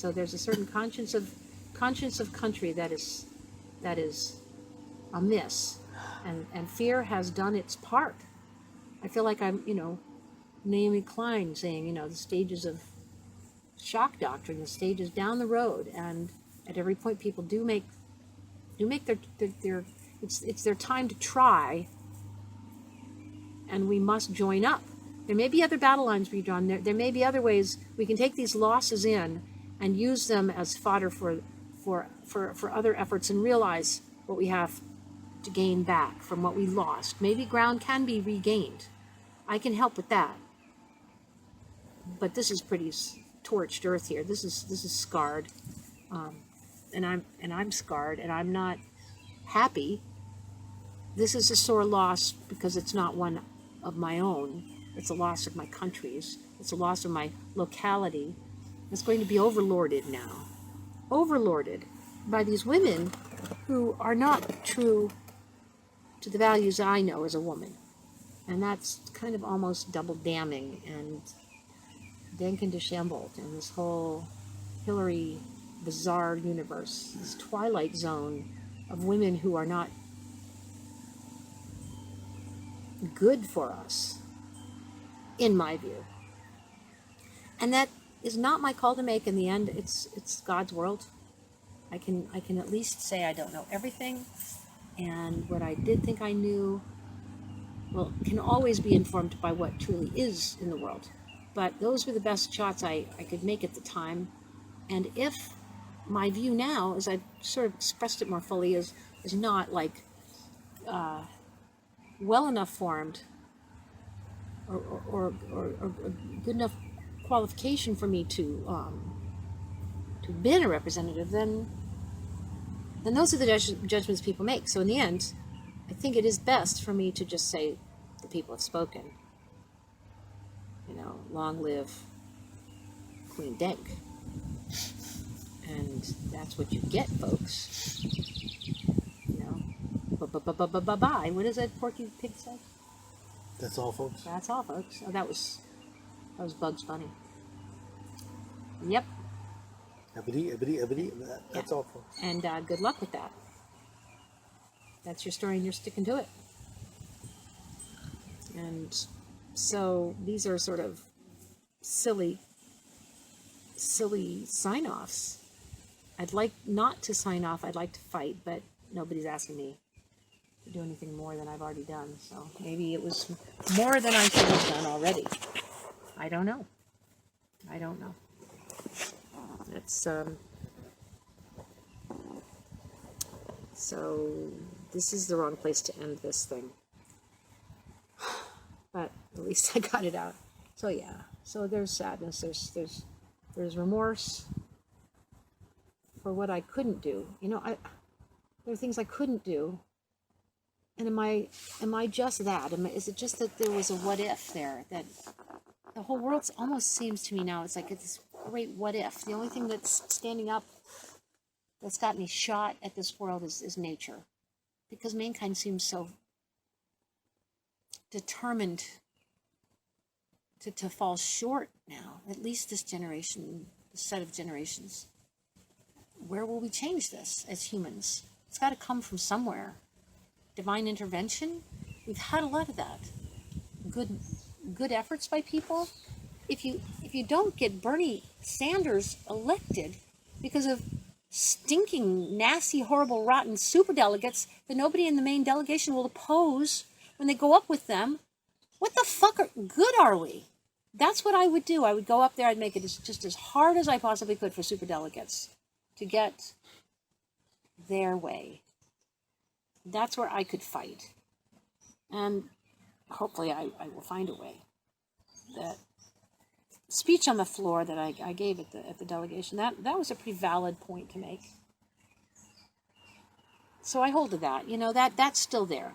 So there's a certain conscience of country that is amiss, and fear has done its part. I feel like I'm, Naomi Klein saying, the stages of shock doctrine, the stages down the road, and at every point people do make their it's their time to try, and we must join up. There may be other battle lines to be drawn. There may be other ways we can take these losses in and use them as fodder for other efforts, and realize what we have to gain back from what we lost. Maybe ground can be regained. I can help with that. But this is pretty torched earth here. This is scarred, and I'm scarred, and I'm not happy. This is a sore loss because it's not one of my own. It's a loss of my country's. It's a loss of my locality. It's going to be overlorded now. Overlorded by these women who are not true to the values I know as a woman. And that's kind of almost double damning and Denken Deschambault and this whole Hillary bizarre universe, this twilight zone of women who are not good for us, in my view. And that is not my call to make. In the end, it's God's world. I can at least say I don't know everything, and what I did think I knew, well, can always be informed by what truly is in the world. But those were the best shots I could make at the time. And if my view now, as I've sort of expressed it more fully, is not like well enough formed or good enough qualification for me to be a representative, then those are the judgments people make. So in the end, I think it is best for me to just say the people have spoken. Long live Queen Denk. And that's what you get, folks. Bye. What does that Porky Pig say? That's all, folks. That's all, folks. Oh, that was Bugs Bunny. Yep. That's all, folks. And good luck with that. That's your story, and you're sticking to it. And so these are sort of silly sign-offs. I'd like not to sign off. I'd like to fight, but nobody's asking me to do anything more than I've already done. So maybe it was more than I should have done already. I don't know. It's so this is the wrong place to end this thing. But at least I got it out. So yeah. So there's sadness. There's remorse for what I couldn't do. There are things I couldn't do. And am I just that? Is it just that there was a what if there? That the whole world almost seems to me now, it's like it's this great what if. The only thing that's standing up that's got me shot at this world is nature. Because mankind seems so determined to fall short now, at least this generation, this set of generations. Where will we change this as humans? It's got to come from somewhere. Divine intervention? We've had a lot of that. Good efforts by people. If you don't get Bernie Sanders elected because of stinking, nasty, horrible, rotten superdelegates that nobody in the Maine delegation will oppose when they go up with them, what the fuck good are we? That's what I would do. I would go up there, I'd make it just as hard as I possibly could for superdelegates to get their way. That's where I could fight. And hopefully I will find a way. That speech on the floor that I gave at the delegation, that was a pretty valid point to make. So I hold to that. That's still there.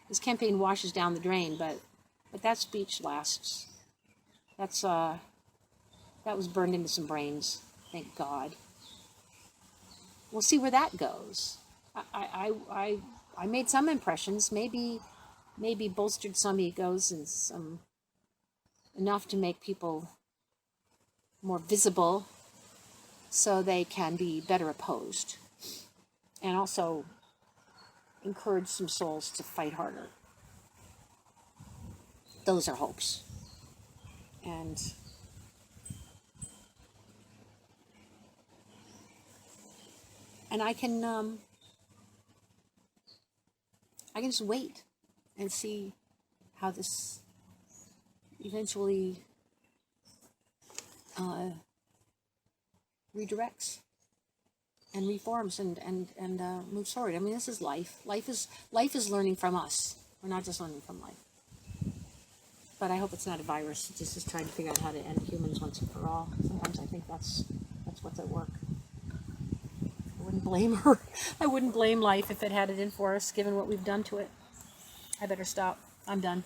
This campaign washes down the drain, but that speech lasts. That was burned into some brains, thank God. We'll see where that goes. I made some impressions, maybe bolstered some egos and some enough to make people more visible so they can be better opposed, and also encourage some souls to fight harder. Those are hopes. And I can just wait and see how this eventually redirects and reforms and moves forward. I mean, this is life. Life is learning from us. We're not just learning from life. But I hope it's not a virus. It just is trying to figure out how to end humans once and for all. Sometimes I think that's what's at work. I wouldn't blame her. I wouldn't blame life if it had it in for us, given what we've done to it. I better stop. I'm done.